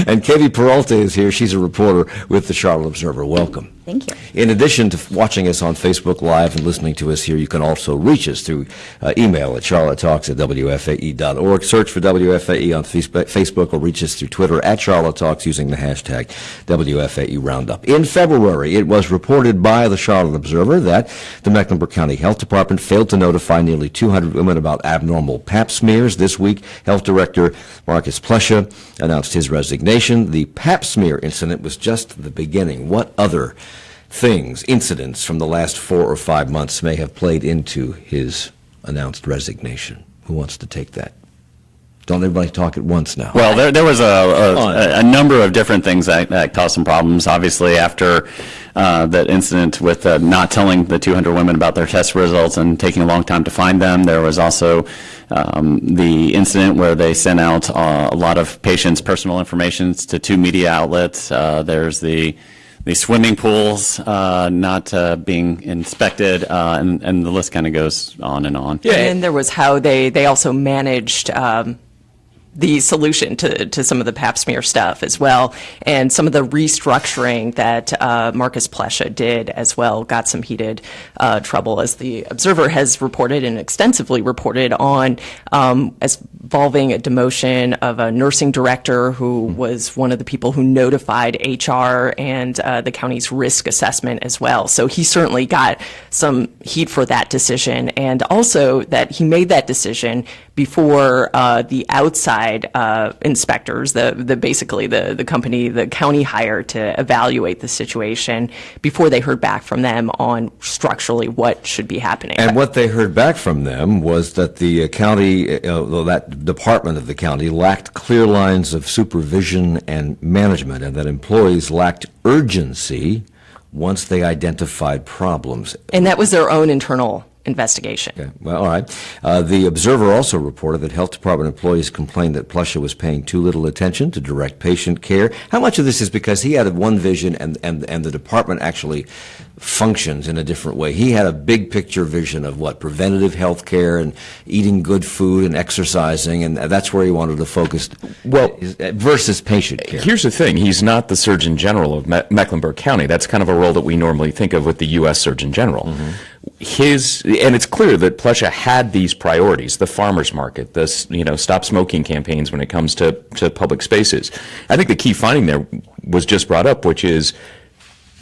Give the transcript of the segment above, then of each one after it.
And Katie Peralta is here. She's a reporter with the Charlotte Observer. Welcome. Thank you. In addition to watching us on Facebook Live and listening to us here, you can also reach us through email at charlottetalks@wfae.org. Search for WFAE on Facebook or reach us through Twitter at Charlotte Talks using the hashtag WFAE Roundup. In February, it was reported by the Charlotte Observer that the Mecklenburg County Health Department failed to notify nearly 200 women about abnormal pap smears. This week, Health Director Marcus Plesha announced his resignation. The pap smear incident was just the beginning. What other incidents from the last 4 or 5 months may have played into his announced resignation? Who wants to take that? Don't everybody talk at once now. Well, there was a number of different things that caused some problems. Obviously, after that incident with not telling the 200 women about their test results and taking a long time to find them, there was also the incident where they sent out a lot of patients' personal information to 2 media outlets. There's the swimming pools not being inspected, and the list kind of goes on and on. Yeah, and there was how they also managed the solution to some of the pap smear stuff as well, and some of the restructuring that Marcus Plesha did as well got some heated trouble, as the Observer has reported and extensively reported on, as involving a demotion of a nursing director who was one of the people who notified HR and the county's risk assessment as well. So he certainly got some heat for that decision, and also that he made that decision before the outside inspectors, basically the company the county hired to evaluate the situation, before they heard back from them on structurally what should be happening. And what they heard back from them was that the county, that department of the county, lacked clear lines of supervision and management, and that employees lacked urgency once they identified problems. And that was their own internal investigation. Okay. Well, all right. The Observer also reported that health department employees complained that Plesha was paying too little attention to direct patient care. How much of this is because he had one vision and the department actually functions in a different way? He had a big picture vision of preventative health care and eating good food and exercising, and that's where he wanted to focus versus patient care. Here's the thing. He's not the Surgeon General of Mecklenburg County. That's kind of a role that we normally think of with the U.S. Surgeon General. Mm-hmm. And it's clear that Plesha had these priorities: the farmers market, the stop smoking campaigns when it comes to public spaces. I think the key finding there was just brought up, which is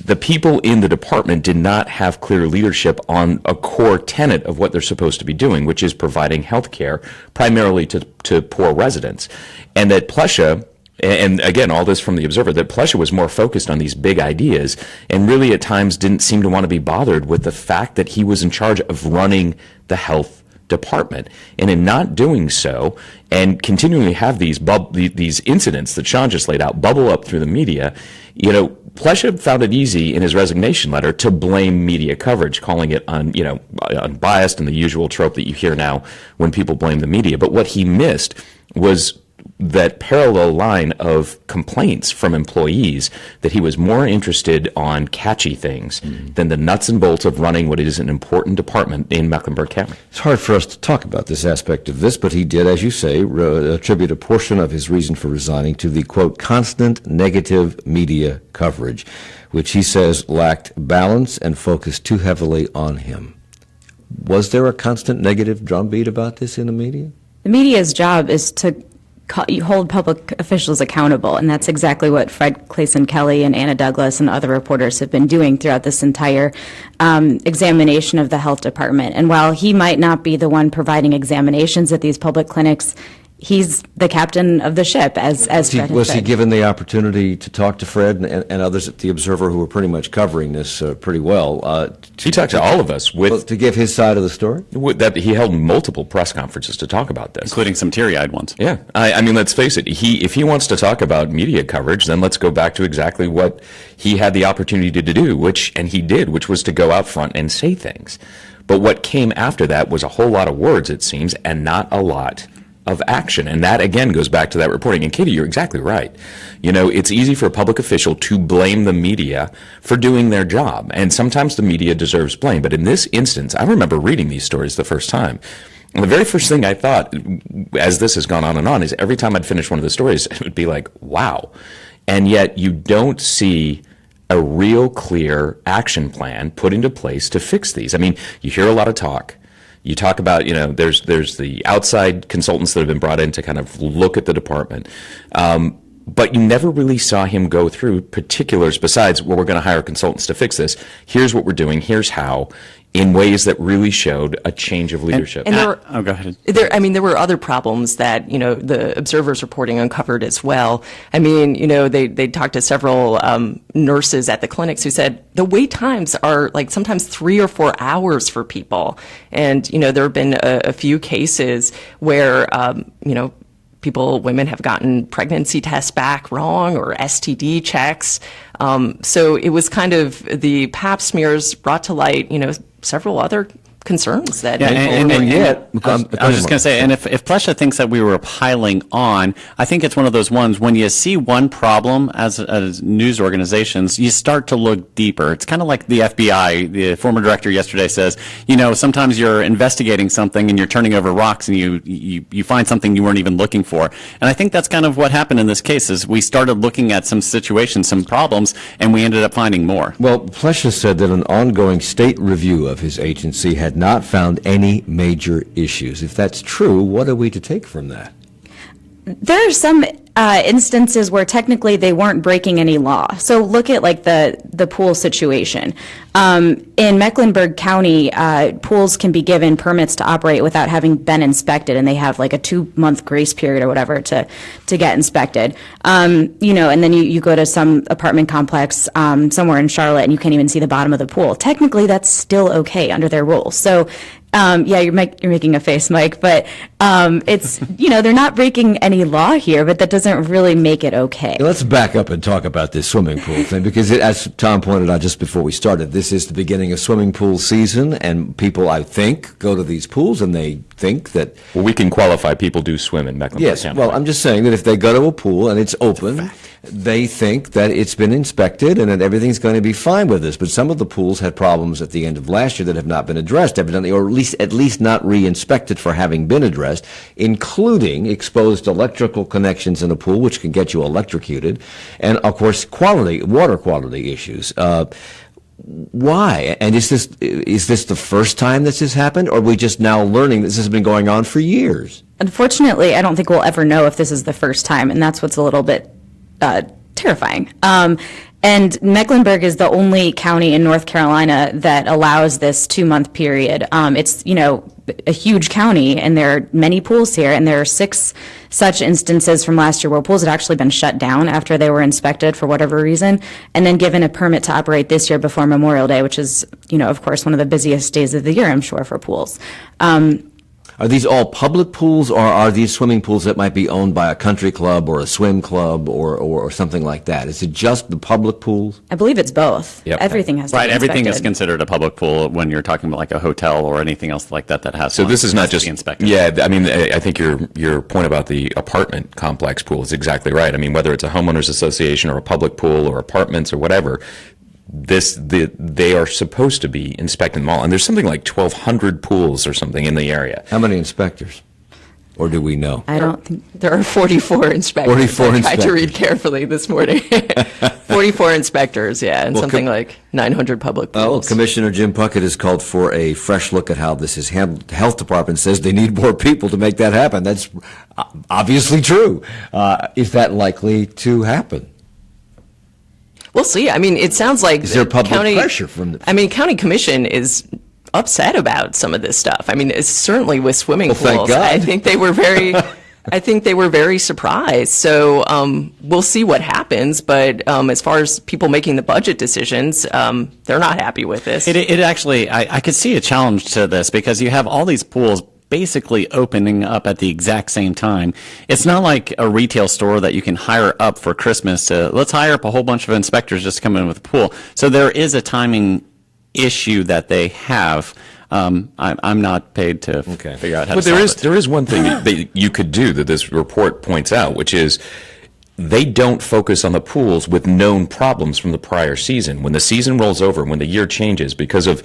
the people in the department did not have clear leadership on a core tenet of what they're supposed to be doing, which is providing health care primarily to poor residents. And that Plesha, and again, all this from the Observer, that Plesha was more focused on these big ideas and really at times didn't seem to want to be bothered with the fact that he was in charge of running the health department. And in not doing so, and continually have these incidents that Shawn just laid out bubble up through the media, Plesha found it easy in his resignation letter to blame media coverage, calling it unbiased and the usual trope that you hear now when people blame the media. But what he missed was that parallel line of complaints from employees that he was more interested on catchy things than the nuts and bolts of running what is an important department in Mecklenburg County. It's hard for us to talk about this aspect of this, but he did, as you say, attribute a portion of his reason for resigning to the, quote, constant negative media coverage, which he says lacked balance and focused too heavily on him. Was there a constant negative drumbeat about this in the media? The media's job is to hold public officials accountable, and that's exactly what Fred Clayson Kelly and Anna Douglas and other reporters have been doing throughout this entire examination of the health department. And while he might not be the one providing examinations at these public clinics, he's the captain of the ship, as Fred was he given the opportunity to talk to Fred and others at the Observer who were pretty much covering this pretty well? He talked to all of us to give his side of the story? That he held multiple press conferences to talk about this. Including some teary-eyed ones. Yeah. I mean, let's face it. If he wants to talk about media coverage, then let's go back to exactly what he had the opportunity to do, and he did, which was to go out front and say things. But what came after that was a whole lot of words, it seems, and not a lot of action. And that, again, goes back to that reporting. And Katie, you're exactly right. It's easy for a public official to blame the media for doing their job. And sometimes the media deserves blame. But in this instance, I remember reading these stories the first time. And the very first thing I thought, as this has gone on, is every time I'd finish one of the stories, it would be like, wow. And yet you don't see a real clear action plan put into place to fix these. I mean, you hear a lot of talk. You talk about, there's the outside consultants that have been brought in to kind of look at the department. But you never really saw him go through particulars besides, well, we're going to hire consultants to fix this. Here's what we're doing. Here's how, in ways that really showed a change of leadership. And go ahead. There were other problems that, the Observer's reporting uncovered as well. I mean, they talked to several nurses at the clinics who said the wait times are like sometimes 3 or 4 hours for people. And, there have been a few cases where, women have gotten pregnancy tests back wrong or STD checks. So it was kind of the pap smears brought to light, several other concerns that I was just going to say, and if Plesha thinks that we were piling on, I think it's one of those ones when you see one problem as news organizations, you start to look deeper. It's kind of like the FBI. The former director yesterday says, sometimes you're investigating something and you're turning over rocks and you find something you weren't even looking for. And I think that's kind of what happened in this case is we started looking at some situations, some problems, and we ended up finding more. Well, Plesha said that an ongoing state review of his agency had not found any major issues. If that's true, what are we to take from that? There are some instances where technically they weren't breaking any law. So look at like the pool situation. In Mecklenburg County, pools can be given permits to operate without having been inspected, and they have like a 2-month grace period or whatever to get inspected. And then you go to some apartment complex somewhere in Charlotte, and you can't even see the bottom of the pool. Technically, that's still okay under their rules. So. You're making a face, Mike, but it's, they're not breaking any law here, but that doesn't really make it okay. Let's back up and talk about this swimming pool thing, because as Tom pointed out just before we started, this is the beginning of swimming pool season, and people, I think, go to these pools and they think that... Well, we can qualify people do swim in Mecklenburg County. Yes, well, I'm just saying that if they go to a pool and it's open, they think that it's been inspected and that everything's going to be fine with this. But some of the pools had problems at the end of last year that have not been addressed, evidently, or at least not re-inspected for having been addressed, including exposed electrical connections in a pool, which can get you electrocuted, and, of course, water quality issues. Why? And is this the first time this has happened, or are we just now learning this has been going on for years? Unfortunately, I don't think we'll ever know if this is the first time, and that's what's a little bit terrifying. And Mecklenburg is the only county in North Carolina that allows this 2-month period. It's, a huge county, and there are many pools here, and there are 6 such instances from last year where pools had actually been shut down after they were inspected for whatever reason, and then given a permit to operate this year before Memorial Day, which is, of course, one of the busiest days of the year, I'm sure, for pools. Are these all public pools, or are these swimming pools that might be owned by a country club or a swim club or something like that? Is it just the public pools? I believe it's both. Yep. Everything has to be Everything is inspected. considered a public pool when you're talking about like a hotel or anything else like that has. So this is not just inspected. Yeah, I mean, I think your point about the apartment complex pool is exactly right. I mean, whether it's a homeowners association or a public pool or apartments or whatever, they are supposed to be inspecting them all. And there's something like 1,200 pools or something in the area. How many inspectors? Or do we know? I don't think. There are 44 inspectors. 44 I tried to read inspectors. carefully this morning. 44 inspectors, yeah, and Well, something like 900 public Oh, pools. Commissioner Jim Puckett has called for a fresh look at how this is handled. The health department says they need more people to make that happen. That's obviously true. Is that likely to happen? We'll see. I mean, it sounds like Is there public county pressure from the... I mean, county commission is upset about some of this stuff. I mean, it's certainly with swimming Well, thank pools. God. I think they were very surprised. So we'll see what happens. But as far as people making the budget decisions, they're not happy with this. It actually, I could see a challenge to this because you have all these pools basically opening up at the exact same time. It's not like a retail store that you can hire up for Christmas to, let's hire up a whole bunch of inspectors just to come in with a pool. So there is a timing issue that they have. I'm not paid to figure out how But to solve it. there is one thing that you could do that this report points out, which is they don't focus on the pools with known problems from the prior season. When the season rolls over, when the year changes because of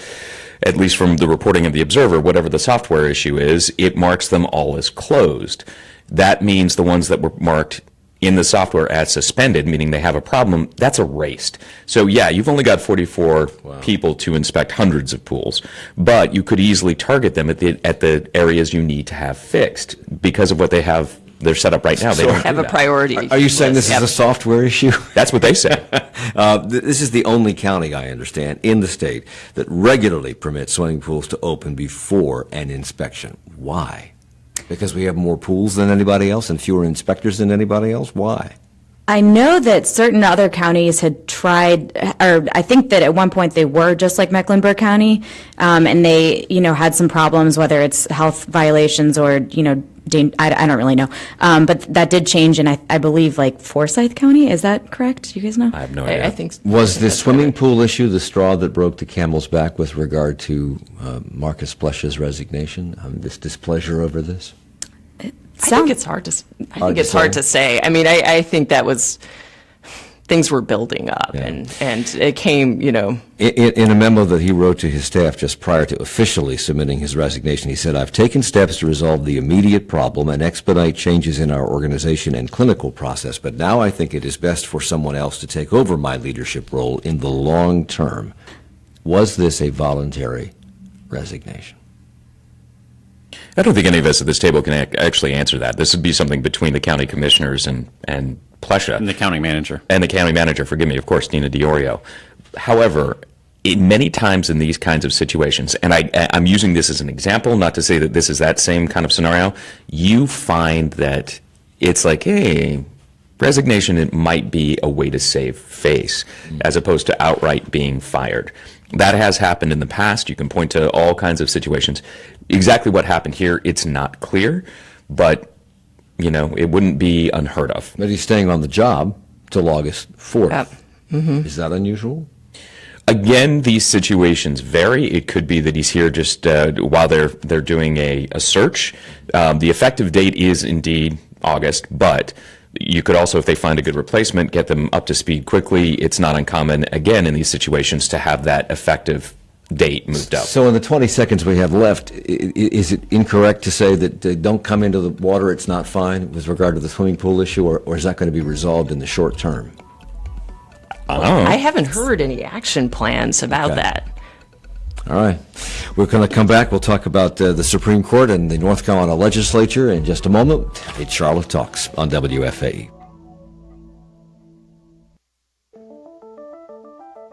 at least from the reporting of the Observer, whatever the software issue is, it marks them all as closed. That means the ones that were marked in the software as suspended, meaning they have a problem, that's erased. So yeah, you've only got 44 people to inspect hundreds of pools, but you could easily target them at the areas you need to have fixed because of what they're set up right now. They don't Have do a that. priority. Are you saying this is a software issue? That's what they say. This is the only county, I understand, in the state that regularly permits swimming pools to open before an inspection. Why? Because we have more pools than anybody else and fewer inspectors than anybody else? Why? I know that certain other counties had tried, or I think that at one point they were just like Mecklenburg County, and they, had some problems, whether it's health violations or, I don't really know. But that did change in, I believe, like Forsyth County. Is that correct? You guys know? I have no idea. I think Was the swimming pool issue the straw that broke the camel's back with regard to Marcus Plesche's resignation? This displeasure over this? I think it's hard to say. I mean, I think that was things were building up, and it came, In a memo that he wrote to his staff just prior to officially submitting his resignation, he said, "I've taken steps to resolve the immediate problem and expedite changes in our organization and clinical process, but now I think it is best for someone else to take over my leadership role in the long term." Was this a voluntary resignation? I don't think any of us at this table can actually answer that. This would be something between the county commissioners and Plescia. And the county manager. And the county manager, forgive me, of course, Nina DiOrio. However, many times in these kinds of situations, and I'm using this as an example, not to say that this is that same kind of scenario, you find that it's like, hey, resignation, it might be a way to save face, as opposed to outright being fired. That has happened in the past. You can point to all kinds of situations. Exactly what happened here, it's not clear, but, it wouldn't be unheard of. But he's staying on the job till August 4th. Is that unusual? Again, these situations vary. It could be that he's here just while they're doing a search. The effective date is indeed August, but you could also, if they find a good replacement, get them up to speed quickly. It's not uncommon, again, in these situations to have that effective date moved up. So in the 20 seconds we have left, is it incorrect to say that don't come into the water, it's not fine, with regard to the swimming pool issue, or is that going to be resolved in the short term? I haven't heard any action plans about that. All right. We're going to come back. We'll talk about the Supreme Court and the North Carolina legislature in just a moment. It's Charlotte Talks on WFAE.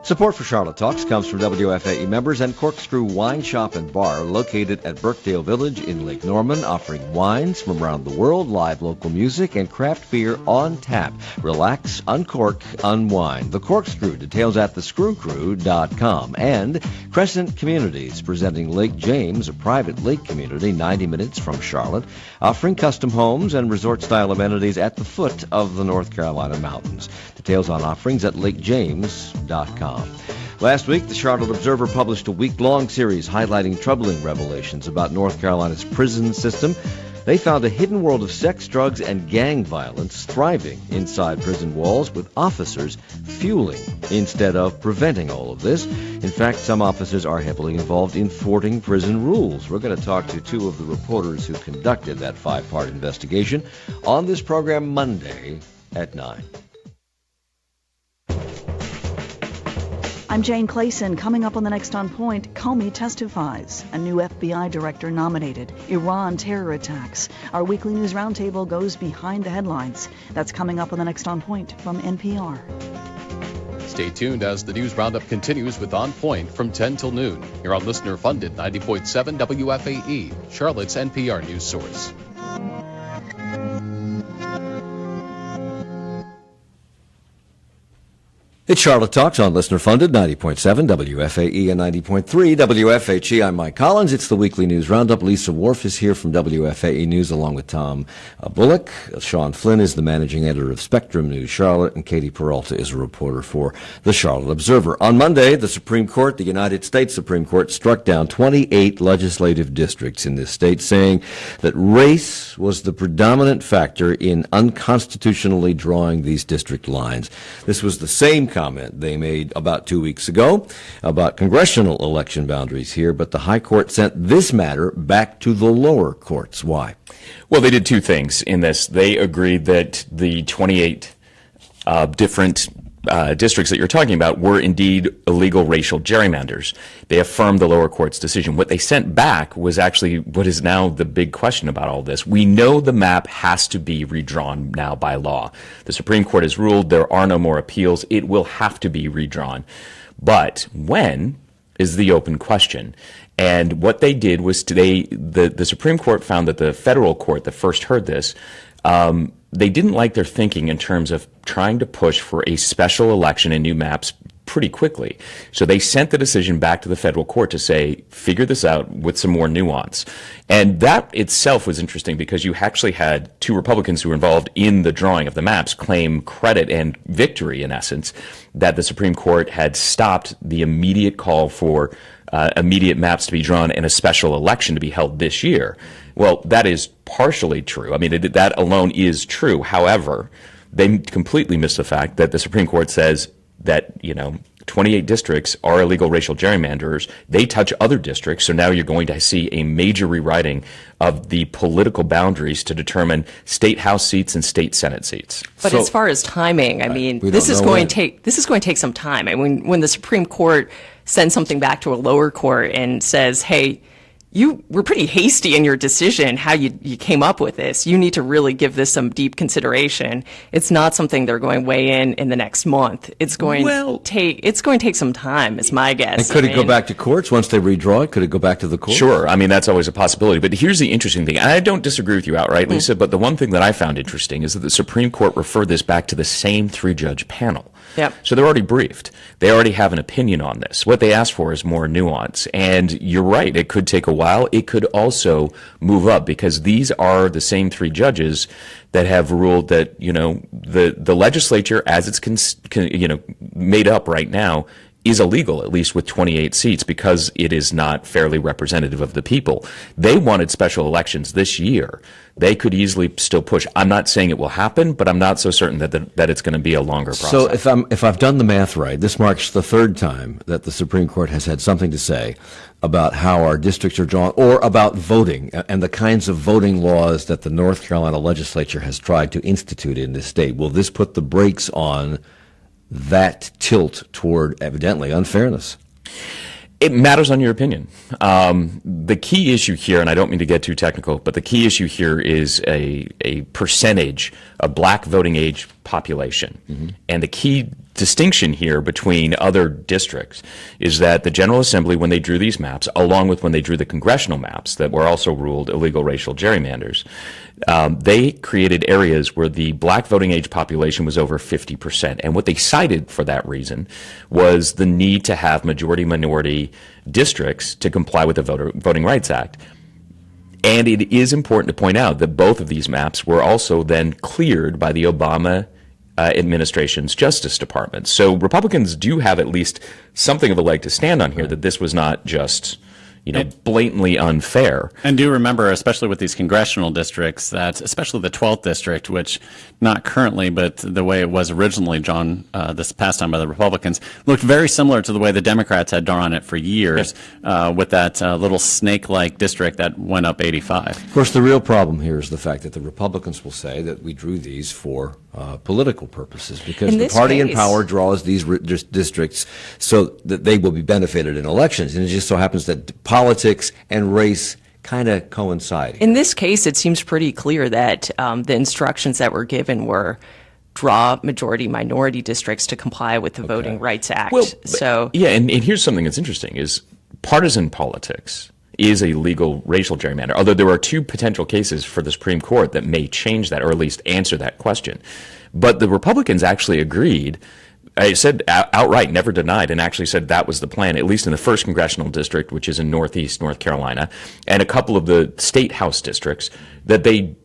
Support for Charlotte Talks comes from WFAE members and Corkscrew Wine Shop and Bar, located at Birkdale Village in Lake Norman, offering wines from around the world, live local music, and craft beer on tap. Relax, uncork, unwind. The Corkscrew, details at thescrewcrew.com. And Crescent Communities, presenting Lake James, a private lake community 90 minutes from Charlotte, offering custom homes and resort-style amenities at the foot of the North Carolina mountains. Details on offerings at lakejames.com. Last week, the Charlotte Observer published a week-long series highlighting troubling revelations about North Carolina's prison system. They found a hidden world of sex, drugs, and gang violence thriving inside prison walls, with officers fueling instead of preventing all of this. In fact, some officers are heavily involved in thwarting prison rules. We're going to talk to two of the reporters who conducted that 5-part investigation on this program Monday at 9. I'm Jane Clayson. Coming up on the next On Point, Comey testifies. A new FBI director nominated. Iran terror attacks. Our weekly news roundtable goes behind the headlines. That's coming up on the next On Point from NPR. Stay tuned as the news roundup continues with On Point from 10 till noon. You're on listener-funded 90.7 WFAE, Charlotte's NPR news source. It's Charlotte Talks on listener-funded 90.7 WFAE and 90.3 WFHE. I'm Mike Collins. It's the weekly news roundup. Lisa Worf is here from WFAE News along with Tom Bullock. Shawn Flynn is the managing editor of Spectrum News Charlotte, and Katie Peralta is a reporter for the Charlotte Observer. On Monday, the Supreme Court, the United States Supreme Court, struck down 28 legislative districts in this state, saying that race was the predominant factor in unconstitutionally drawing these district lines. This was the same comment they made about 2 weeks ago about congressional election boundaries here, but the High Court sent this matter back to the lower courts. Why? Well, they did two things in this. They agreed that the 28 different districts that you're talking about were indeed illegal racial gerrymanders. They affirmed the lower court's decision. What they sent back was actually what is now the big question about all this. We know the map has to be redrawn now by law. The Supreme Court has ruled there are no more appeals. It will have to be redrawn. But when is the open question. And what they did was the Supreme Court found that the federal court that first heard this, they didn't like their thinking in terms of trying to push for a special election and new maps pretty quickly. So they sent the decision back to the federal court to say, figure this out with some more nuance. And that itself was interesting because you actually had two Republicans who were involved in the drawing of the maps claim credit and victory, in essence, that the Supreme Court had stopped the immediate call for immediate maps to be drawn and a special election to be held this year. Well, that is partially true. I mean, that alone is true. However, they completely missed the fact that the Supreme Court says that, 28 districts are illegal racial gerrymanders. They touch other districts, so now you're going to see a major rewriting of the political boundaries to determine state House seats and state Senate seats. But as far as timing, I mean, this is going to take some time. I mean, when the Supreme Court sends something back to a lower court and says, hey, you were pretty hasty in your decision, how you came up with this. You need to really give this some deep consideration. It's not something they're going to weigh in the next month. It's going to take some time, is my guess. And could it go back to courts once they redraw it? Could it go back to the courts? Sure. I mean, that's always a possibility. But here's the interesting thing. I don't disagree with you outright, Lisa, but the one thing that I found interesting is that the Supreme Court referred this back to the same three-judge panel. Yep. So they're already briefed. They already have an opinion on this. What they asked for is more nuance. And you're right, it could take a while. It could also move up because these are the same three judges that have ruled that, the legislature as it's made up right now is illegal, at least with 28 seats, because it is not fairly representative of the people. They wanted special elections this year. They could easily still push. I'm not saying it will happen, but I'm not so certain that it's going to be a longer process. So if I've done the math right, this marks the third time that the Supreme Court has had something to say about how our districts are drawn or about voting and the kinds of voting laws that the North Carolina legislature has tried to institute in this state. Will this put the brakes on that tilt toward evidently unfairness? It matters on your opinion. The key issue here, and I don't mean to get too technical, but the key issue here is a percentage of black voting age population. Mm-hmm. And the key distinction here between other districts is that the General Assembly, when they drew these maps, along with when they drew the congressional maps that were also ruled illegal racial gerrymanders, they created areas where the black voting age population was over 50%. And what they cited for that reason was the need to have majority-minority districts to comply with the Voting Rights Act. And it is important to point out that both of these maps were also then cleared by the Obama administration's Justice Department. So Republicans do have at least something of a leg to stand on here, that this was not just blatantly unfair. And do remember, especially with these congressional districts, that especially the 12th district, which not currently, but the way it was originally drawn this past time by the Republicans, looked very similar to the way the Democrats had drawn it for years, with that little snake-like district that went up 85. Of course, the real problem here is the fact that the Republicans will say that we drew these for political purposes because the party in power draws these districts so that they will be benefited in elections. And it just so happens that politics and race kind of coincide. In this case, it seems pretty clear that the instructions that were given were draw majority-minority districts to comply with the Voting Rights Act. And here's something that's interesting, is partisan politics is a legal racial gerrymander, although there are two potential cases for the Supreme Court that may change that, or at least answer that question. But the Republicans actually agreed. I said outright, never denied, and actually said that was the plan, at least in the 1st Congressional District, which is in Northeast North Carolina, and a couple of the state House districts, that they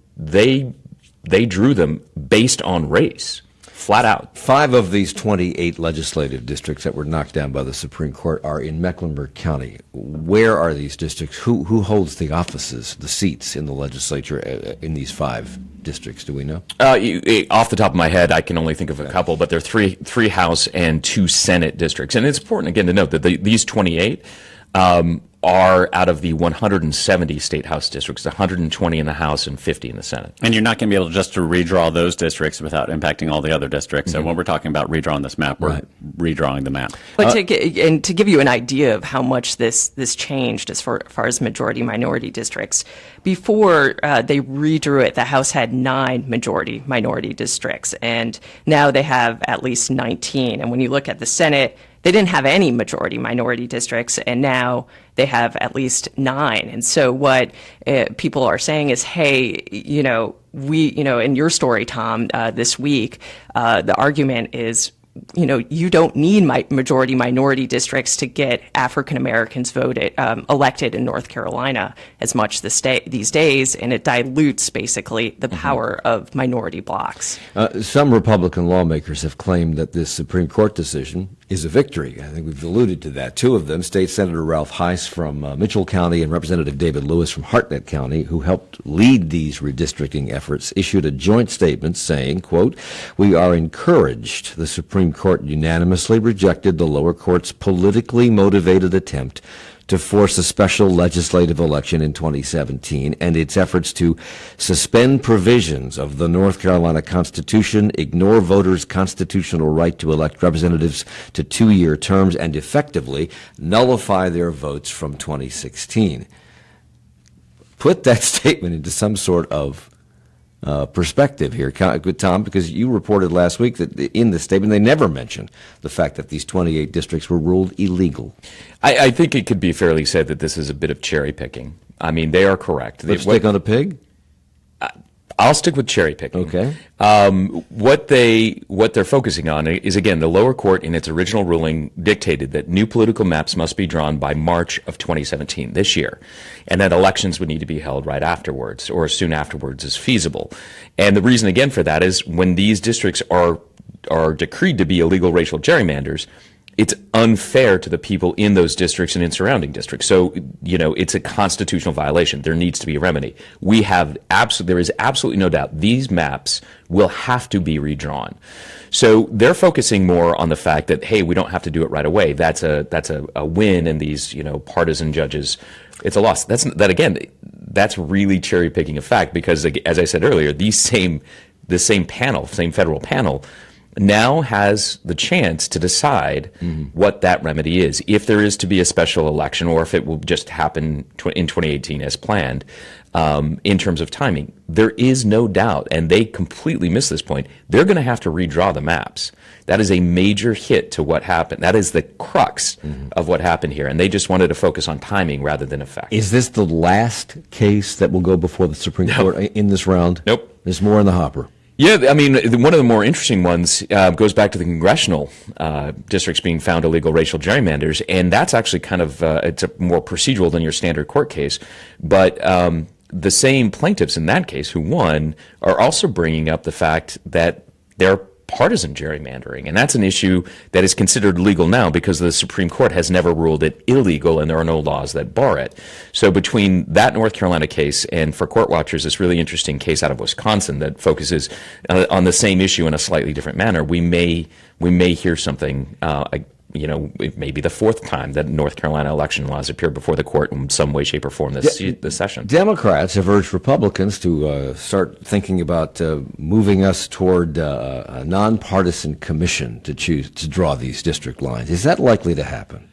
drew them based on race. flat out. 5 of these 28 legislative districts that were knocked down by the Supreme Court are in Mecklenburg County. Where are these districts? Who holds the offices, the seats in the legislature in these 5 districts? Do we know? Off the top of my head, I can only think of a couple, but there are three House and 2 Senate districts. And it's important, again, to note that these 28 are out of the 170 state House districts, 120 in the House and 50 in the Senate. And you're not going to be able just to redraw those districts without impacting all the other districts. So when we're talking about redrawing this map, we're redrawing the map. But to give you an idea of how much this changed as far as majority-minority districts, before they redrew it, the House had 9 majority-minority districts, and now they have at least 19. And when you look at the Senate, they didn't have any majority-minority districts, and now they have at least 9. And so what people are saying is, hey, in your story, Tom, this week, the argument is, you don't need majority-minority districts to get African Americans elected in North Carolina as much these days, and it dilutes basically the power of minority blocs. Some Republican lawmakers have claimed that this Supreme Court decision is a victory. I think we've alluded to that. 2 of them, State Senator Ralph Heiss from Mitchell County and Representative David Lewis from Hartnett County, who helped lead these redistricting efforts, issued a joint statement saying, quote, "We are encouraged the Supreme Court unanimously rejected the lower court's politically motivated attempt to force a special legislative election in 2017 and its efforts to suspend provisions of the North Carolina Constitution, ignore voters' constitutional right to elect representatives to 2-year terms, and effectively nullify their votes from 2016. Put that statement into some sort of perspective here, Tom, because you reported last week that in the statement they never mentioned the fact that these 28 districts were ruled illegal. I think it could be fairly said that this is a bit of cherry picking. I mean, they are correct. Lipstick on a pig? I'll stick with cherry picking. Okay. What they're focusing on is, again, the lower court in its original ruling dictated that new political maps must be drawn by March of 2017, this year, and that elections would need to be held right afterwards or as soon afterwards as feasible. And the reason, again, for that is when these districts are decreed to be illegal racial gerrymanders, it's unfair to the people in those districts and in surrounding districts. So, it's a constitutional violation. There needs to be a remedy. There is absolutely no doubt these maps will have to be redrawn. So they're focusing more on the fact that, hey, we don't have to do it right away. That's a win, and these, partisan judges, it's a loss. That's really cherry picking a fact because, as I said earlier, the same federal panel now has the chance to decide what that remedy is, if there is to be a special election or if it will just happen in 2018 as planned. In terms of timing, there is no doubt, and they completely missed this point, they're going to have to redraw the maps. That is a major hit to what happened. That is the crux of what happened here, and they just wanted to focus on timing rather than effect. Is this the last case that will go before the Supreme Court in this round? Nope. There's more in the hopper. Yeah, I mean, one of the more interesting ones goes back to the congressional districts being found illegal racial gerrymanders, and that's actually kind of, it's a more procedural than your standard court case. But the same plaintiffs in that case who won are also bringing up the fact that they're partisan gerrymandering, and that's an issue that is considered legal now because the Supreme Court has never ruled it illegal and there are no laws that bar it. So between that North Carolina case and, for court watchers, this really interesting case out of Wisconsin that focuses on the same issue in a slightly different manner, we may hear something it may be the 4th time that North Carolina election laws appear before the court in some way, shape, or form this session. Democrats have urged Republicans to start thinking about moving us toward a nonpartisan commission to draw these district lines. Is that likely to happen?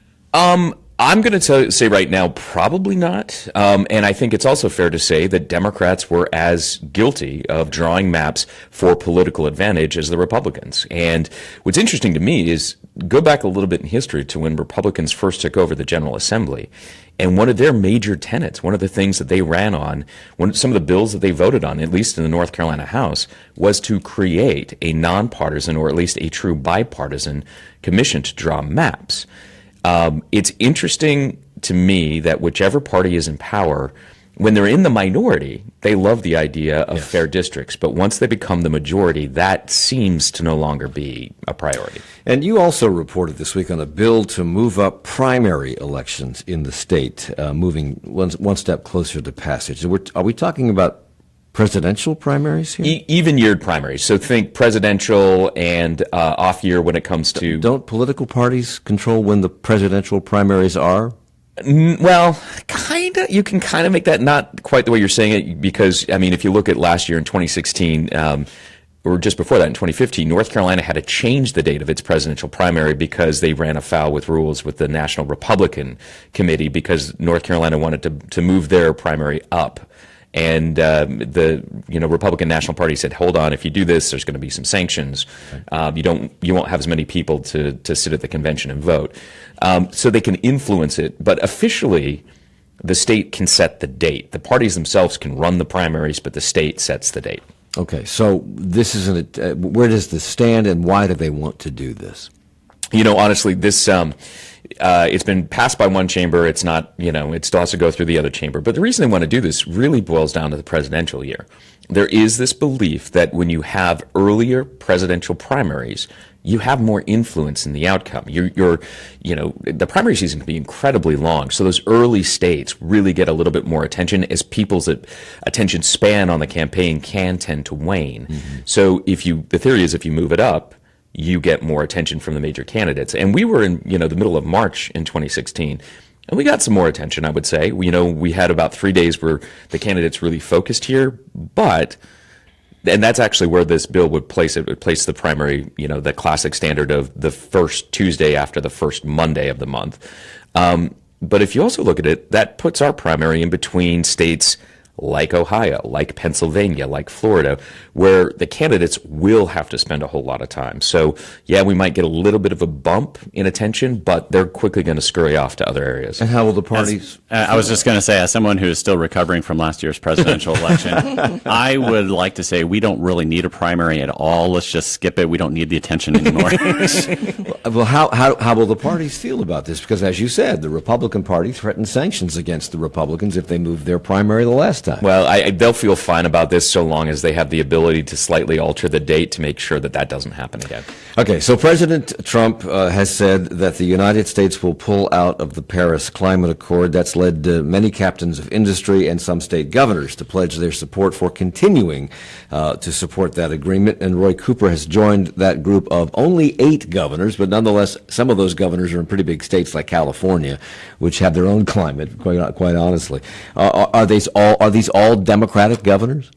I'm going to say right now, probably not. And I think it's also fair to say that Democrats were as guilty of drawing maps for political advantage as the Republicans. And what's interesting to me is go back a little bit in history to when Republicans first took over the General Assembly. And one of their major tenets, one of the things that they ran on, some of the bills that they voted on, at least in the North Carolina House, was to create a nonpartisan, or at least a true bipartisan, commission to draw maps. It's interesting to me that whichever party is in power when they're in the minority, they love the idea of fair districts. But once they become the majority, that seems to no longer be a priority. And you also reported this week on a bill to move up primary elections in the state, moving one step closer to passage. Are we talking about presidential primaries here? Even-yeared primaries. So think presidential and off-year when it comes to... Don't political parties control when the presidential primaries are? Well, kind of. You can kind of make that not quite the way you're saying it, because, I mean, if you look at last year in 2016, or just before that in 2015, North Carolina had to change the date of its presidential primary because they ran afoul with rules with the National Republican Committee, because North Carolina wanted to move their primary up. And the Republican National Party said, hold on, if you do this, there's going to be some sanctions. You won't have as many people to sit at the convention and vote. So they can influence it, but officially, the state can set the date. The parties themselves can run the primaries, but the state sets the date. Okay, so this isn't. Where does this stand, and why do they want to do this? Honestly, this. It's been passed by one chamber. It's not, it still has to go through the other chamber. But the reason they want to do this really boils down to the presidential year. There is this belief that when you have earlier presidential primaries, you have more influence in the outcome. The primary season can be incredibly long. So those early states really get a little bit more attention as people's attention span on the campaign can tend to wane. Mm-hmm. So the theory is if you move it up, you get more attention from the major candidates. And we were in, the middle of March in 2016, and we got some more attention, I would say. We had about 3 days where the candidates really focused here, and that's actually where this bill would place it. It would place the primary, the classic standard of the first Tuesday after the first Monday of the month. But if you also look at it, that puts our primary in between states like Ohio, like Pennsylvania, like Florida, where the candidates will have to spend a whole lot of time. So, yeah, we might get a little bit of a bump in attention, but they're quickly going to scurry off to other areas. And how will the parties... I was just going to say, as someone who is still recovering from last year's presidential election, I would like to say we don't really need a primary at all. Let's just skip it. We don't need the attention anymore. Well, how will the parties feel about this? Because, as you said, the Republican Party threatened sanctions against the Republicans if they moved their primary the last time. Well, they'll feel fine about this so long as they have the ability to slightly alter the date to make sure that doesn't happen again. Okay, so President Trump has said that the United States will pull out of the Paris Climate Accord. That's led many captains of industry and some state governors to pledge their support for continuing to support that agreement. And Roy Cooper has joined that group of only 8 governors, but nonetheless, some of those governors are in pretty big states like California, which have their own climate, quite honestly. Are these all Democratic governors?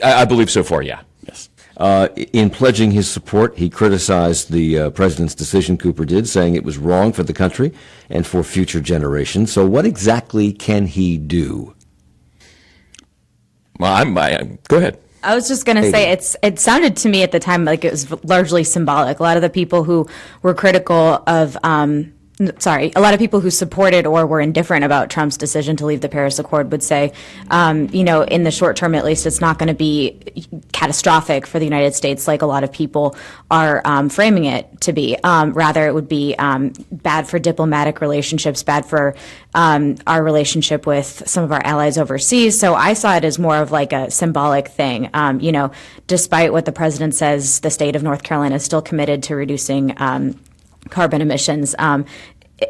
I believe so far, yeah. Yes. In pledging his support, he criticized the president's decision, Cooper did, saying it was wrong for the country and for future generations. So what exactly can he do? Well, go ahead. I was just going to say, it sounded to me at the time like it was largely symbolic. A lot of the people who were critical of a lot of people who supported or were indifferent about Trump's decision to leave the Paris Accord would say, in the short term, at least, it's not going to be catastrophic for the United States like a lot of people are framing it to be. Rather, it would be bad for diplomatic relationships, bad for our relationship with some of our allies overseas. So I saw it as more of like a symbolic thing. Despite what the president says, the state of North Carolina is still committed to reducing carbon emissions.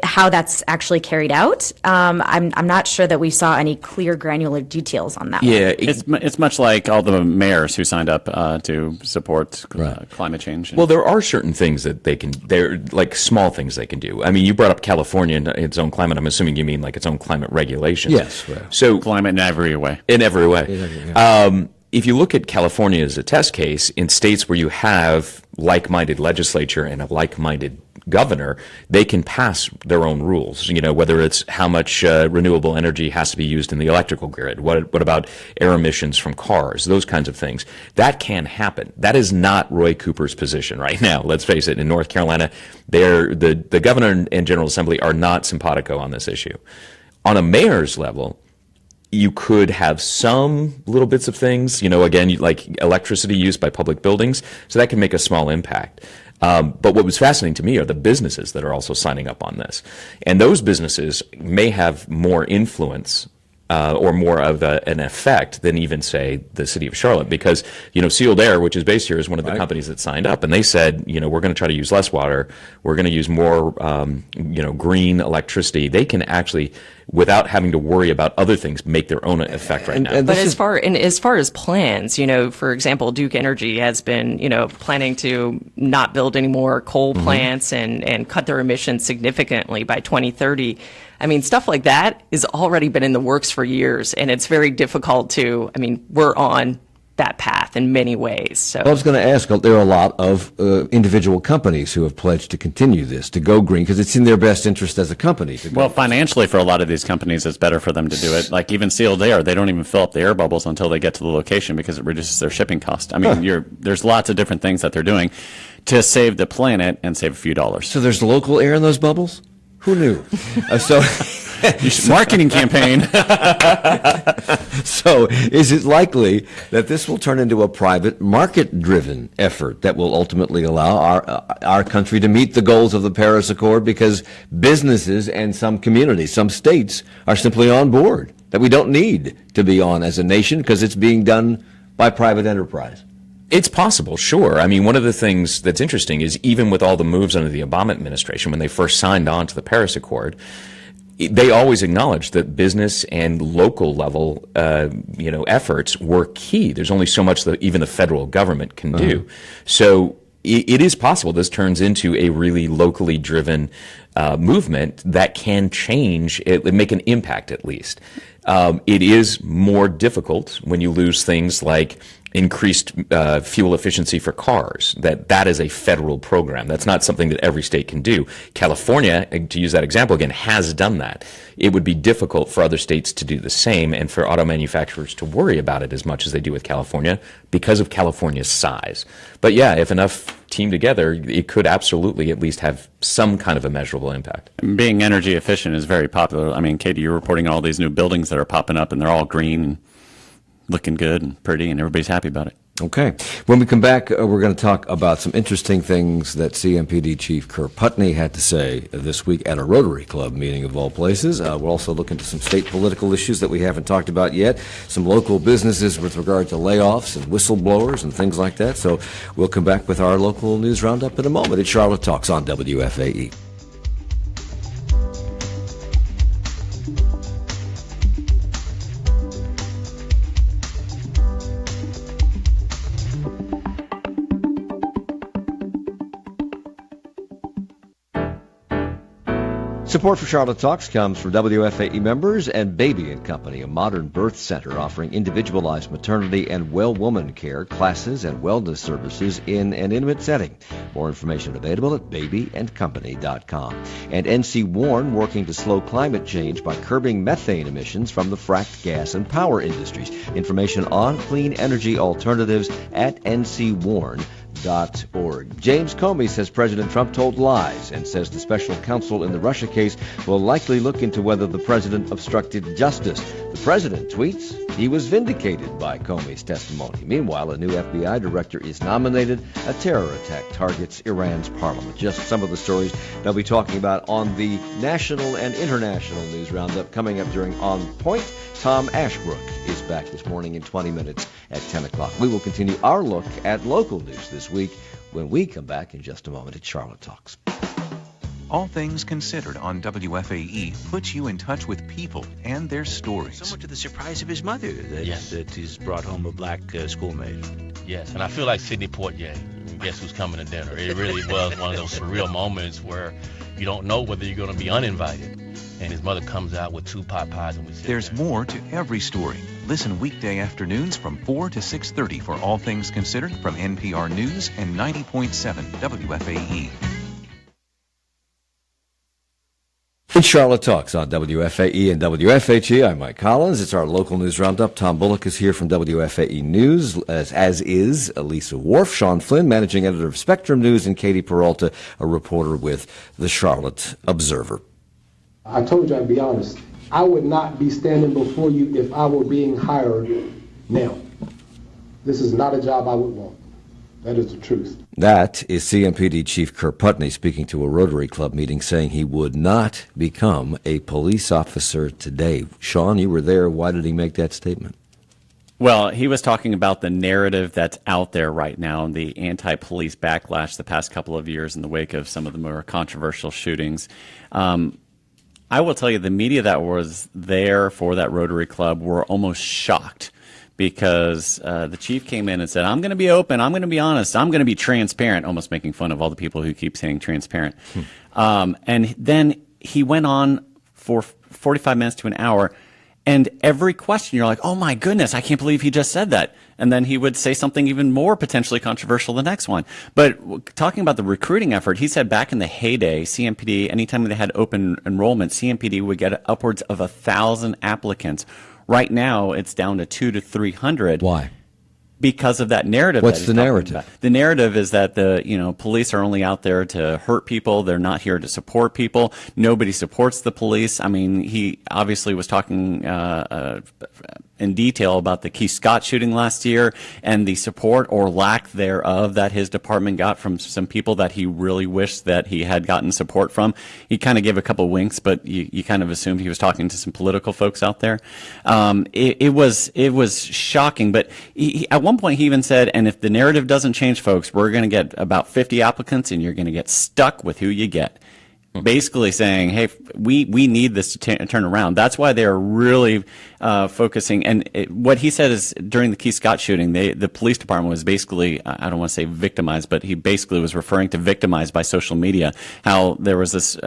How that's actually carried out, I'm not sure that we saw any clear granular details on that. Yeah, it's much like all the mayors who signed up to support climate change. Well, there are certain things that they're like small things they can do. I mean, you brought up California and its own climate. I'm assuming you mean like its own climate regulations. Yes. Right. So climate in every way. In every way. If you look at California as a test case, in states where you have like-minded legislature and a like-minded governor, they can pass their own rules, whether it's how much renewable energy has to be used in the electrical grid, what about air emissions from cars, those kinds of things. That can happen. That is not Roy Cooper's position right now. Let's face it, in North Carolina, the governor and General Assembly are not simpatico on this issue. On a mayor's level, you could have some little bits of things, again, like electricity used by public buildings, so that can make a small impact. But what was fascinating to me are the businesses that are also signing up on this. And those businesses may have more influence or more of an effect than even, say, the city of Charlotte. Because, Sealed Air, which is based here, is one of the companies that signed up, and they said, we're going to try to use less water, we're going to use more, green electricity. They can actually, without having to worry about other things, make their own effect right now. But as far as plans, for example, Duke Energy has been, planning to not build any more coal plants and cut their emissions significantly by 2030. I mean, stuff like that has already been in the works for years, and it's very difficult we're on that path in many ways. So I was going to ask, there are a lot of individual companies who have pledged to continue this, to go green, because it's in their best interest as a company. Well, financially, for a lot of these companies, it's better for them to do it. Like even Sealed Air, they don't even fill up the air bubbles until they get to the location because it reduces their shipping cost. I mean, there's lots of different things that they're doing to save the planet and save a few dollars. So there's local air in those bubbles? Who knew? Marketing campaign. So is it likely that this will turn into a private market-driven effort that will ultimately allow our country to meet the goals of the Paris Accord, because businesses and some communities, some states, are simply on board, that we don't need to be on as a nation because it's being done by private enterprise? It's possible, sure. I mean, one of the things that's interesting is even with all the moves under the Obama administration, when they first signed on to the Paris Accord, they always acknowledged that business and local level, efforts were key. There's only so much that even the federal government can do. So it is possible this turns into a really locally driven movement that can change, make an impact at least. It is more difficult when you lose things like increased fuel efficiency for cars. That is a federal program. That's not something that every state can do. California, to use that example again, has done that. It would be difficult for other states to do the same and for auto manufacturers to worry about it as much as they do with California because of California's size. But yeah, if enough team together, it could absolutely at least have some kind of a measurable impact. Being energy efficient is very popular. I mean, Katie, you're reporting on all these new buildings that are popping up, and they're all green and looking good and pretty, and everybody's happy about it. Okay. When we come back, we're going to talk about some interesting things that CMPD Chief Kerr Putney had to say this week at a Rotary Club meeting of all places. We'll also look into some state political issues that we haven't talked about yet, some local businesses with regard to layoffs and whistleblowers and things like that. So we'll come back with our local news roundup in a moment. It's Charlotte Talks on WFAE. Support for Charlotte Talks comes from WFAE members and Baby & Company, a modern birth center offering individualized maternity and well-woman care, classes, and wellness services in an intimate setting. More information available at babyandcompany.com. And NC Warren working to slow climate change by curbing methane emissions from the fracked gas and power industries. Information on clean energy alternatives at ncwarn.org. James Comey says President Trump told lies and says the special counsel in the Russia case will likely look into whether the president obstructed justice. The president tweets he was vindicated by Comey's testimony. Meanwhile, a new FBI director is nominated. A terror attack targets Iran's parliament. Just some of the stories they'll be talking about on the national and international news roundup coming up during On Point. Tom Ashbrook is back this morning in 20 minutes at 10 o'clock. We will continue our look at local news this week when we come back in just a moment at Charlotte Talks. All Things Considered on WFAE puts you in touch with people and their stories. Somewhat to the surprise of his mother that he's brought home a black schoolmate. Yes, and I feel like Sidney Poitier. Guess who's coming to dinner? It really was one of those surreal moments where you don't know whether you're going to be uninvited. And his mother comes out with 2 pot pies and we sit There's there. more to every story. Listen weekday afternoons from 4 to 6:30 for All Things Considered from NPR News and 90.7 WFAE. It's Charlotte Talks on WFAE and WFHE. I'm Mike Collins. It's our local news roundup. Tom Bullock is here from WFAE News, as is Lisa Worf. Shawn Flynn, managing editor of Spectrum News, and Katie Peralta, a reporter with the Charlotte Observer. I told you I'd be honest. I would not be standing before you if I were being hired now. This is not a job I would want. That is the truth. That is CMPD Chief Kerr Putney speaking to a Rotary Club meeting, saying he would not become a police officer today. Shawn, you were there. Why did he make that statement? Well, he was talking about the narrative that's out there right now and the anti-police backlash the past couple of years in the wake of some of the more controversial shootings. I will tell you, the media that was there for that Rotary Club were almost shocked because the chief came in and said, I'm going to be open, I'm going to be honest, I'm going to be transparent, almost making fun of all the people who keep saying transparent. And then he went on for 45 minutes to an hour. And every question, you're like, oh my goodness, I can't believe he just said that. And then he would say something even more potentially controversial the next one. But talking about the recruiting effort, he said back in the heyday, CMPD, anytime they had open enrollment, CMPD would get upwards of 1,000 applicants. Right now, it's down to 200 to 300. Why? Because of that narrative. What's the narrative? The narrative is that the police are only out there to hurt people. They're not here to support people. Nobody supports the police. I mean, he obviously was talking in detail about the Keith Scott shooting last year and the support or lack thereof that his department got from some people that he really wished that he had gotten support from. He kind of gave a couple winks, but you kind of assumed he was talking to some political folks out there. It was shocking, but at one point he even said, and if the narrative doesn't change, folks, we're going to get about 50 applicants and you're going to get stuck with who you get. Basically saying, hey, we need this to turn around. That's why they're really focusing. And what he said is during the Keith Scott shooting, the police department was basically, I don't want to say victimized, but he basically was referring to victimized by social media, how there was this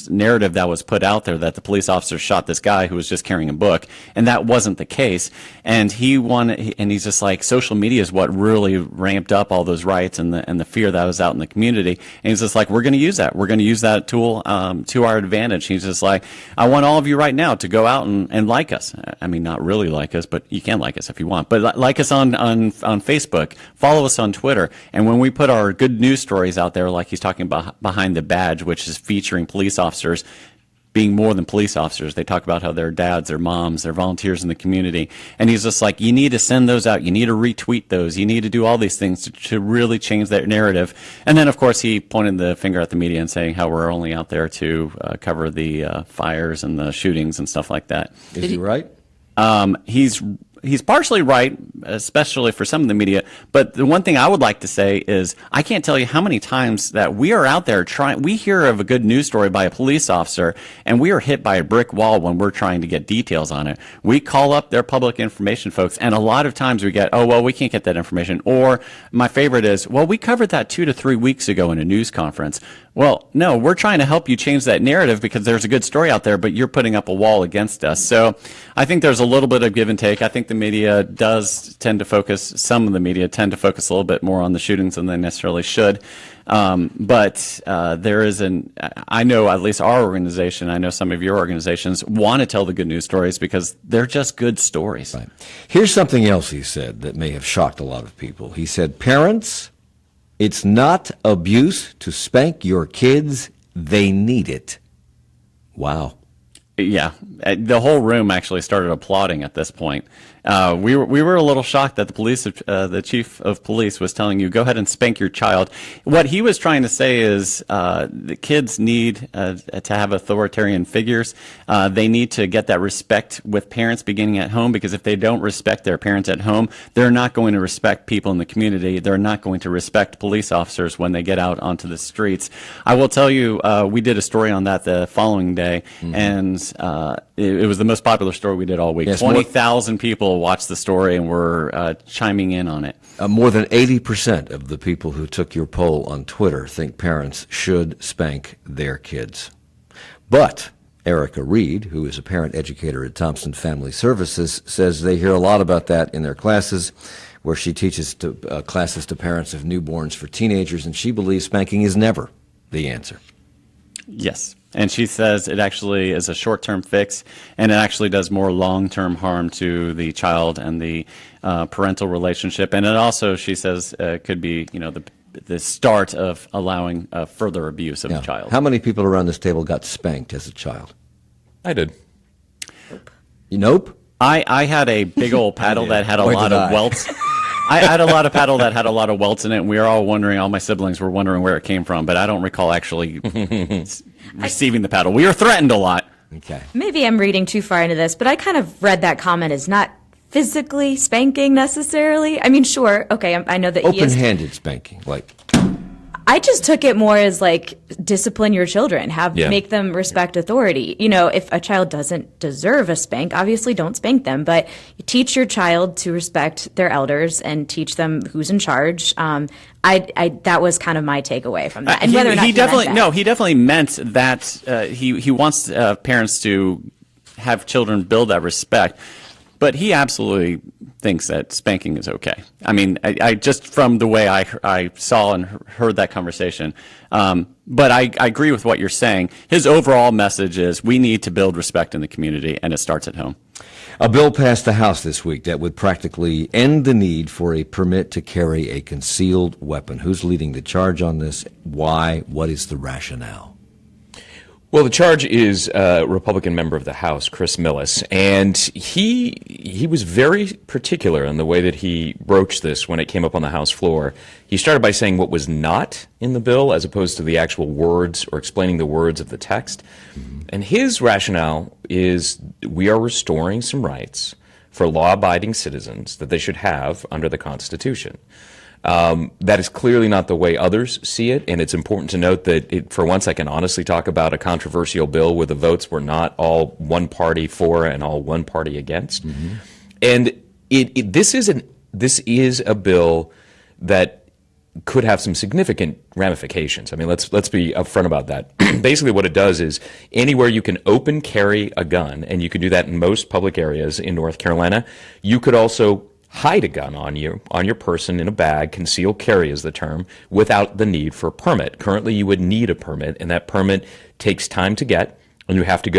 narrative that was put out there that the police officer shot this guy who was just carrying a book. And that wasn't the case. And he's just like, social media is what really ramped up all those riots and the fear that was out in the community. And he's just like, we're going to use that. We're going to use that tool to our advantage. He's just like, I want all of you right now to go out and like us. I mean, not really like us, but you can like us if you want. But like us on Facebook, follow us on Twitter. And when we put our good news stories out there, like he's talking about Behind the Badge, which is featuring police officers being more than police officers. They talk about how they're dads, they're moms, they're volunteers in the community. And he's just like, you need to send those out. You need to retweet those. You need to do all these things to really change that narrative. And then, of course, he pointed the finger at the media and saying how we're only out there to cover the fires and the shootings and stuff like that. Is he right? He's partially right, especially for some of the media. But the one thing I would like to say is I can't tell you how many times that we are out there we hear of a good news story by a police officer and we are hit by a brick wall when we're trying to get details on it. We call up their public information folks and a lot of times we get, oh, well, we can't get that information. Or my favorite is, well, we covered that 2 to 3 weeks ago in a news conference. Well, no, we're trying to help you change that narrative because there's a good story out there, but you're putting up a wall against us. So I think there's a little bit of give and take. I think the media does tend to focus, some of the media tend to focus a little bit more on the shootings than they necessarily should. But there is I know at least our organization, I know some of your organizations want to tell the good news stories because they're just good stories. Right. Here's something else he said that may have shocked a lot of people. He said, parents, it's not abuse to spank your kids. They need it. Wow. Yeah, the whole room actually started applauding at this point. We were a little shocked that the chief of police was telling you, go ahead and spank your child. What he was trying to say is the kids need to have authoritarian figures. They need to get that respect with parents beginning at home, because if they don't respect their parents at home, they're not going to respect people in the community. They're not going to respect police officers when they get out onto the streets. I will tell you, we did a story on that the following day, and it was the most popular story we did all week. Yes, 20,000 people watched the story and were chiming in on it. More than 80% of the people who took your poll on Twitter think parents should spank their kids. But Erica Reed, who is a parent educator at Thompson Family Services, says they hear a lot about that in their classes, where she teaches classes to parents of newborns for teenagers, and she believes spanking is never the answer. Yes. And she says it actually is a short-term fix, and it actually does more long-term harm to the child and the parental relationship. And it also, she says, could be, the start of allowing further abuse of the child. How many people around this table got spanked as a child? I did. Nope. I had a big old paddle that had a lot of welts. I had a lot of paddle that had a lot of welts in it, and we were all wondering, all my siblings were wondering where it came from, but I don't recall actually receiving the paddle. We were threatened a lot. Okay. Maybe I'm reading too far into this, but I kind of read that comment as not physically spanking necessarily. I mean, sure, okay, I know that he is. Open-handed spanking, like. I just took it more as like discipline your children, make them respect authority. You know, if a child doesn't deserve a spank, obviously don't spank them, but you teach your child to respect their elders and teach them who's in charge. That was kind of my takeaway from that. And whether or not he definitely meant that. He wants parents to have children build that respect. But he absolutely thinks that spanking is okay. I mean, I just from the way I saw and heard that conversation. But I agree with what you're saying. His overall message is we need to build respect in the community, and it starts at home. A bill passed the House this week that would practically end the need for a permit to carry a concealed weapon. Who's leading the charge on this? Why? What is the rationale? Well, the charge is a Republican member of the House, Chris Millis, and he was very particular in the way that he broached this when it came up on the House floor. He started by saying what was not in the bill as opposed to the actual words or explaining the words of the text. And his rationale is we are restoring some rights for law-abiding citizens that they should have under the Constitution. That is clearly not the way others see it, and it's important to note that for once I can honestly talk about a controversial bill where the votes were not all one party for and all one party against. Mm-hmm. And this is a bill that could have some significant ramifications. I mean, let's be upfront about that. Basically what it does is anywhere you can open carry a gun, and you can do that in most public areas in North Carolina, you could also hide a gun on your person in a bag, concealed carry is the term, without the need for a permit. Currently, you would need a permit, and that permit takes time to get, and you have to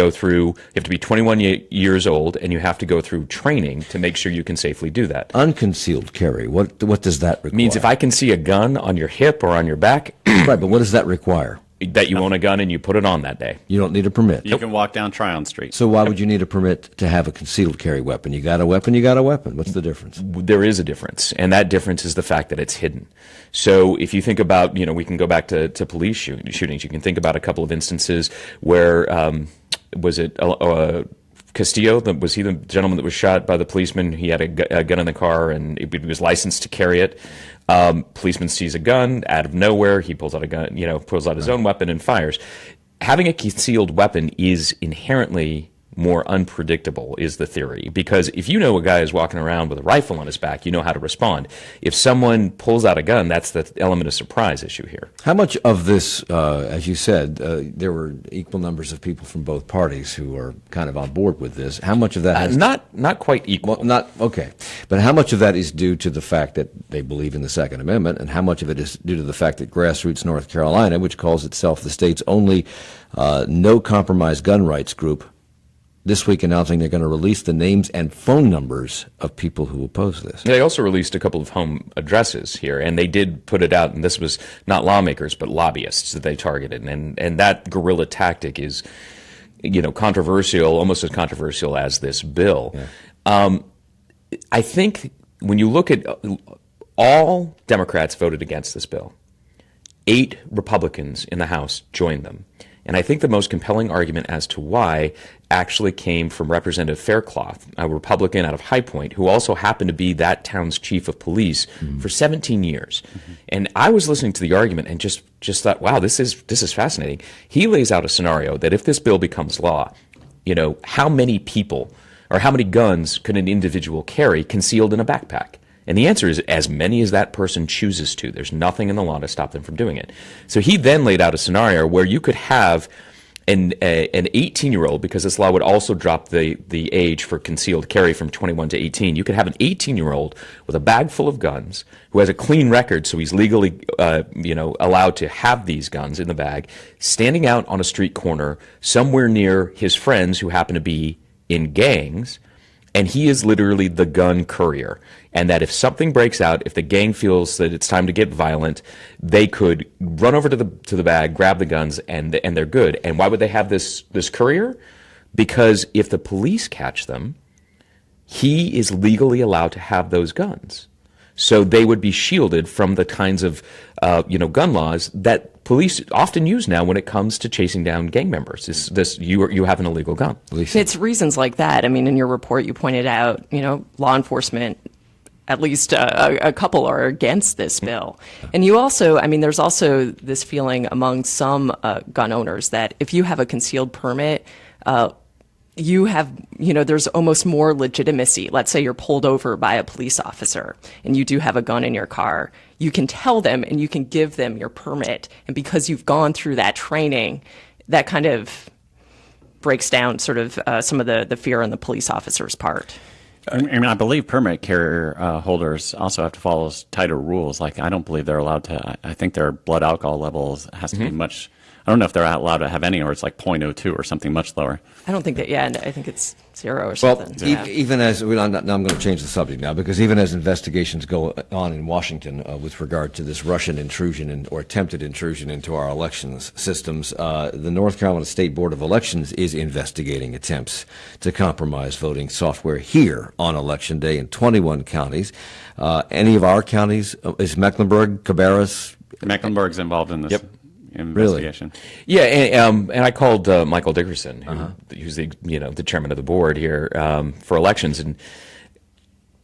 be 21 years old, and you have to go through training to make sure you can safely do that. Unconcealed carry, what does that require? It means if I can see a gun on your hip or on your back. Right, but what does that require? That you own a gun and you put it on that day. You don't need a permit. You can walk down Tryon Street. So why would you need a permit to have a concealed carry weapon? You got a weapon, you got a weapon. What's the difference? There is a difference, and that difference is the fact that it's hidden. So if you think about, we can go back to police shootings. You can think about a couple of instances where, Castillo, was he the gentleman that was shot by the policeman? He had a gun in the car, and he was licensed to carry it. Policeman sees a gun out of nowhere. He pulls out a gun, pulls out his own weapon and fires. Having a concealed weapon is inherently more unpredictable, is the theory. Because if you know a guy is walking around with a rifle on his back, you know how to respond. If someone pulls out a gun, that's the element of surprise issue here. How much of this, as you said, there were equal numbers of people from both parties who are kind of on board with this. How much of that has not quite equal. Well, okay. But how much of that is due to the fact that they believe in the Second Amendment, and how much of it is due to the fact that Grassroots North Carolina, which calls itself the state's only no-compromise gun rights group, this week announcing they're going to release the names and phone numbers of people who oppose this. They also released a couple of home addresses here, and they did put it out, and this was not lawmakers, but lobbyists that they targeted. And that guerrilla tactic is, controversial, almost as controversial as this bill. Yeah. I think when you look at all Democrats voted against this bill, 8 Republicans in the House joined them. And I think the most compelling argument as to why actually came from Representative Faircloth, a Republican out of High Point, who also happened to be that town's chief of police for 17 years. Mm-hmm. And I was listening to the argument and just thought, wow, this is fascinating. He lays out a scenario that if this bill becomes law, how many people or how many guns could an individual carry concealed in a backpack? And the answer is as many as that person chooses to. There's nothing in the law to stop them from doing it. So he then laid out a scenario where you could have an 18-year-old, because this law would also drop the age for concealed carry from 21 to 18. You could have an 18-year-old with a bag full of guns who has a clean record, so he's legally allowed to have these guns in the bag, standing out on a street corner somewhere near his friends who happen to be in gangs, and he is literally the gun courier. And that if something breaks out, if the gang feels that it's time to get violent, they could run over to the bag, grab the guns, and they're good. And why would they have this courier? Because if the police catch them, he is legally allowed to have those guns. So they would be shielded from the kinds of, gun laws that police often use now when it comes to chasing down gang members. You have an illegal gun. It's reasons like that. I mean, in your report, you pointed out, law enforcement, at least a couple are against this bill. And you also, there's also this feeling among some gun owners that if you have a concealed permit, you have, there's almost more legitimacy. Let's say you're pulled over by a police officer and you do have a gun in your car. You can tell them and you can give them your permit. And because you've gone through that training, that kind of breaks down sort of some of the fear on the police officer's part. I believe permit carrier holders also have to follow tighter rules. Like, I don't believe they're allowed to, I think their blood alcohol levels has to be much, I don't know if they're allowed to have any, or it's like 0.02 or something much lower. I don't think that, and I think it's 0 or something. Well, even as, now I'm going to change the subject now, because even as investigations go on in Washington with regard to this Russian intrusion or attempted intrusion into our elections systems, the North Carolina State Board of Elections is investigating attempts to compromise voting software here on Election Day in 21 counties. Any of our counties, is Mecklenburg, Cabarrus? Mecklenburg's involved in this. Yep. Investigation. Really? Yeah, and I called Michael Dickerson, who's the chairman of the board here for elections, and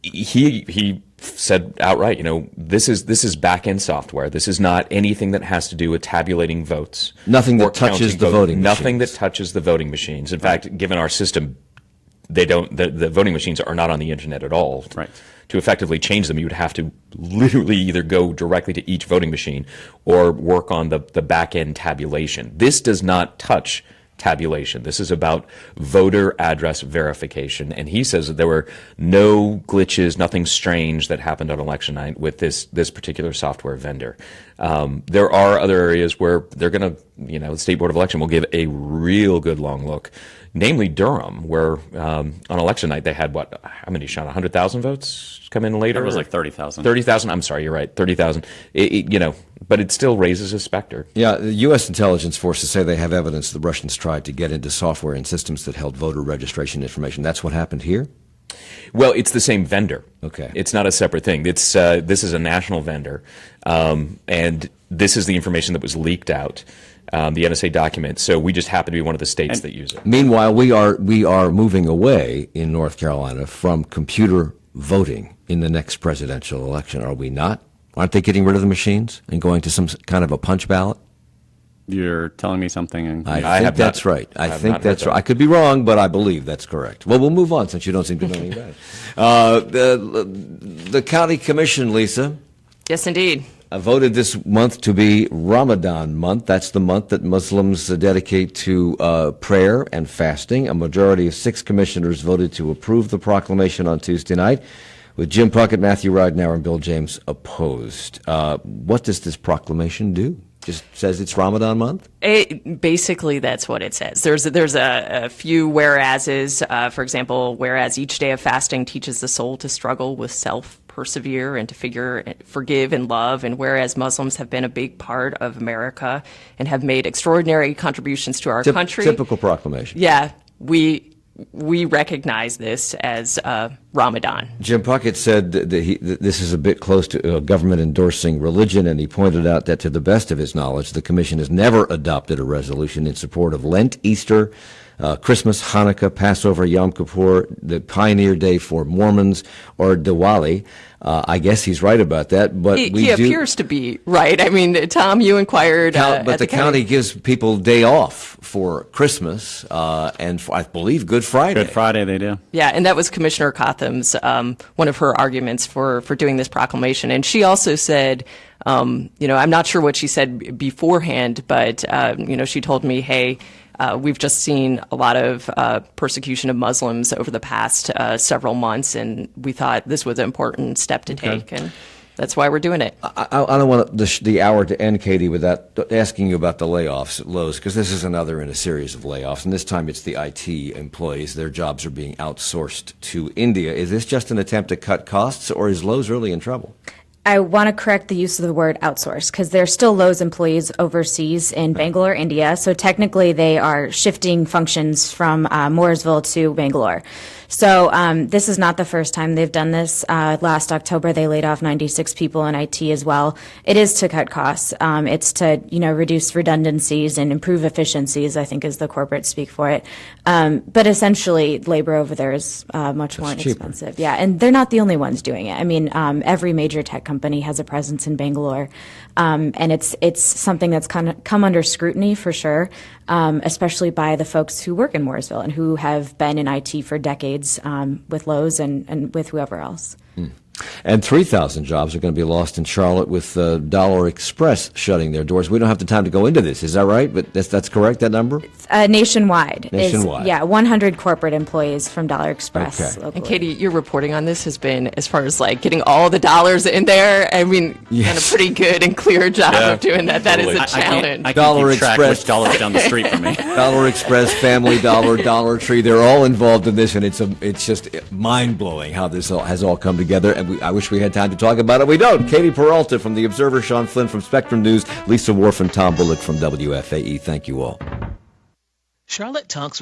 he said outright, this is back end software. This is not anything that has to do with tabulating votes. Nothing that touches the voting machines. Nothing that touches the voting machines. In fact, given our system, they don't. The voting machines are not on the internet at all. Right. To effectively change them, you would have to literally either go directly to each voting machine or work on the back-end tabulation. This does not touch tabulation. This is about voter address verification. And he says that there were no glitches, nothing strange that happened on election night with this particular software vendor. There are other areas where they're going to, the State Board of Election will give a real good long look. Namely Durham, where on election night they had how many, Shawn, 100,000 votes come in later? It was like 30,000. 30,000, I'm sorry, you're right, 30,000. But it still raises a specter. Yeah, the U.S. intelligence forces say they have evidence the Russians tried to get into software and systems that held voter registration information. That's what happened here? Well, it's the same vendor. Okay. It's not a separate thing. This is a national vendor, and this is the information that was leaked out. The NSA document. So we just happen to be one of the states that use it. Meanwhile, we are moving away in North Carolina from computer voting in the next presidential election, are we not? Aren't they getting rid of the machines and going to some kind of a punch ballot? You're telling me something. I think that's right. I think that's right. I could be wrong, but I believe that's correct. Well, we'll move on since you don't seem to know anything about it. The county commission, Lisa. Yes, indeed. Voted this month to be Ramadan month. That's the month that Muslims dedicate to prayer and fasting. A majority of 6 commissioners voted to approve the proclamation on Tuesday night, with Jim Puckett, Matthew Ridenour, and Bill James opposed. What does this proclamation do? Just says it's Ramadan month? Basically, that's what it says. There's a few whereases. For example, whereas each day of fasting teaches the soul to struggle with self, persevere, and to forgive and love. And whereas Muslims have been a big part of America and have made extraordinary contributions to our country. Typical proclamation. Yeah, we recognize this as Ramadan. Jim Puckett said that this is a bit close to government endorsing religion, and he pointed out that to the best of his knowledge, the commission has never adopted a resolution in support of Lent, Easter, Christmas, Hanukkah, Passover, Yom Kippur, the Pioneer Day for Mormons, or Diwali. I guess he's right about that, but he appears to be right. I mean, Tom, you inquired. But the county gives people day off for Christmas and for, I believe, Good Friday. Good Friday, they do. Yeah, and that was Commissioner Cotham's one of her arguments for doing this proclamation. And she also said, I'm not sure what she said beforehand, but she told me, hey. We've just seen a lot of persecution of Muslims over the past several months, and we thought this was an important step to take, and that's why we're doing it. I don't want the hour to end, Katie, without asking you about the layoffs at Lowe's, because this is another in a series of layoffs, and this time it's the IT employees. Their jobs are being outsourced to India. Is this just an attempt to cut costs, or is Lowe's really in trouble? I want to correct the use of the word outsource because they're still Lowe's employees overseas in Bangalore, India. So technically they are shifting functions from Mooresville to Bangalore. So this is not the first time they've done this. Last October, they laid off 96 people in IT as well. It is to cut costs. It's to, reduce redundancies and improve efficiencies, I think is the corporate speak for it. But essentially, labor over there is much more inexpensive. Yeah, and they're not the only ones doing it. I mean, every major tech company has a presence in Bangalore. And it's something that's kind of come under scrutiny for sure, especially by the folks who work in Mooresville and who have been in IT for decades with Lowe's and with whoever else. And 3,000 jobs are going to be lost in Charlotte with Dollar Express shutting their doors. We don't have the time to go into this. Is that right? But that's correct, that number? Nationwide. Nationwide. 100 corporate employees from Dollar Express. Okay. And Katie, your reporting on this has been, as far as like getting all the dollars in there, I mean, done a pretty good and clear job of doing that. That is a challenge. I can't Dollar keep track Express. which dollar's down the street from me. Dollar Express, Family Dollar, Dollar Tree, they're all involved in this, and it's just mind-blowing how this has all come together, and I wish we had time to talk about it. We don't. Katie Peralta from The Observer, Shawn Flynn from Spectrum News, Lisa Worf and Tom Bullock from WFAE. Thank you all. Charlotte Talks